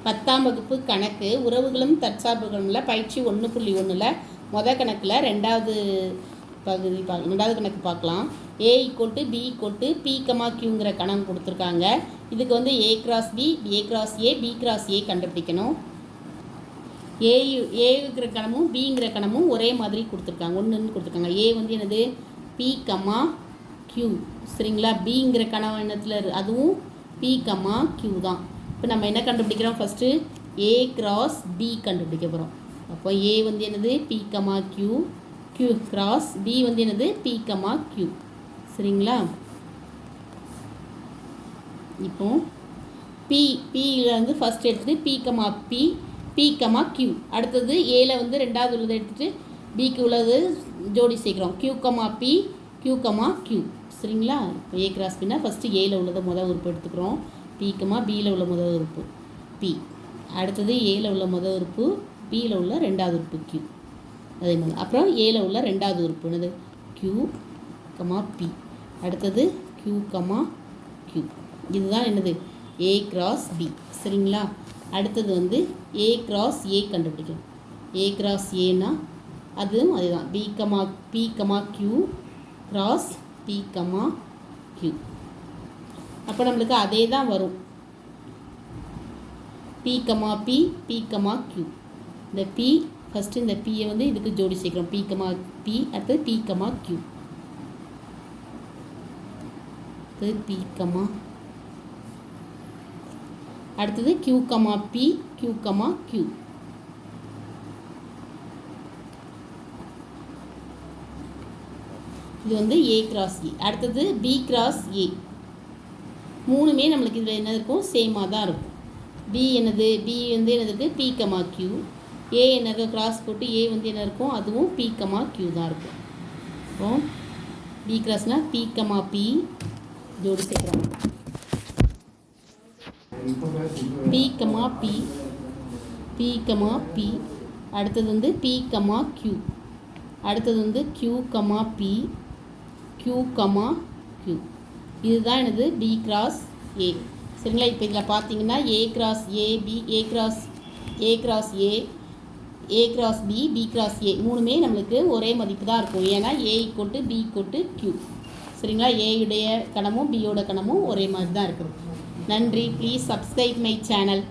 10ஆம் வகுப்பு கணக்கு உறவுகளும் தற்சார்புகளும்ல பயிற்சி 1.1ல் மொதல் கணக்கில் ரெண்டாவது கணக்கு பார்க்கலாம். A = B = P, Qங்கிற கணக்கு கொடுத்துருக்காங்க. இதுக்கு வந்து A × B, A × A, B × A கண்டுபிடிக்கணும். ஏங்கிற கணமும் பிங்கிற கணமும் ஒரே மாதிரி கொடுத்துருக்காங்க, ஒன்றுன்னு கொடுத்துருக்காங்க. A வந்து என்னது P, Q சரிங்களா. பிங்கிற கணம் என்னத்தில் அதுவும் P, Q தான். இப்போ நம்ம என்ன கண்டுபிடிக்கிறோம், ஃபஸ்ட்டு A × B கண்டுபிடிக்க போகிறோம். அப்போ A வந்து என்னது P, Q, Q × B வந்து என்னது P, Q சரிங்களா. இப்போ Pயில் வந்து ஃபஸ்ட் எடுத்துகிட்டு P, Q அடுத்தது Aல வந்து ரெண்டாவது உள்ளதை எடுத்துகிட்டு Bக்கு உள்ளது ஜோடி சேர்க்குறோம். Q, P, Q, Q சரிங்களா. இப்போ A × Bனா ஃபஸ்ட்டு Aல உள்ளதை முதல் உறுப்பு எடுத்துக்கிறோம். P, Bயில் உள்ள முதல் உறுப்பு P, அடுத்தது Aல உள்ள முதல் உறுப்பு, Bயில் உள்ள ரெண்டாவது உறுப்பு Q, அதே மாதிரி அப்புறம் Aல உள்ள ரெண்டாவது உறுப்பு என்னது Q, P, அடுத்தது Q, Q இதுதான் என்னது A × B சரிங்களா. அடுத்தது வந்து A × A கண்டுபிடிக்கணும். A × Aனா அதுவும் அதுதான் P, Q × P, Q. அப்போ நம்மளுக்கு அதே தான் வரும். P, P, Q. இந்த P ஃபஸ்ட்டு இந்த Pயை வந்து இதுக்கு ஜோடி சேர்க்குறோம். P, அடுத்தது P, Q, அடுத்தது P, அடுத்தது Q, P, Q, Q. இது வந்து A × A. அடுத்தது B × A. மூணுமே நம்மளுக்கு இதில் என்ன இருக்கும், சேமாக தான் இருக்கும். B என்னது B வந்து என்னதுக்கு P, Q. A என்னது கிராஸ் போட்டு A வந்து என்ன இருக்கும், அதுவும் P, Q தான் இருக்கும். இப்போ B × P, P ஜோடி சேர்க்குறோம். P, P, அடுத்தது வந்து P, Q, அடுத்தது வந்து Q, P, Q, Q இதுதான் எனது B × A சரிங்களா. இப்போ இதில் பார்த்தீங்கன்னா A × A, B, A × A, A × B, B × A மூணுமே நம்மளுக்கு ஒரே மதிப்பு தான் இருக்கும். ஏன்னா A = B = Q சரிங்களா. ஏயுடைய கணமும் பியோட கணமும் ஒரே மாதிரி தான் இருக்கும். நன்றி. Please subscribe my channel.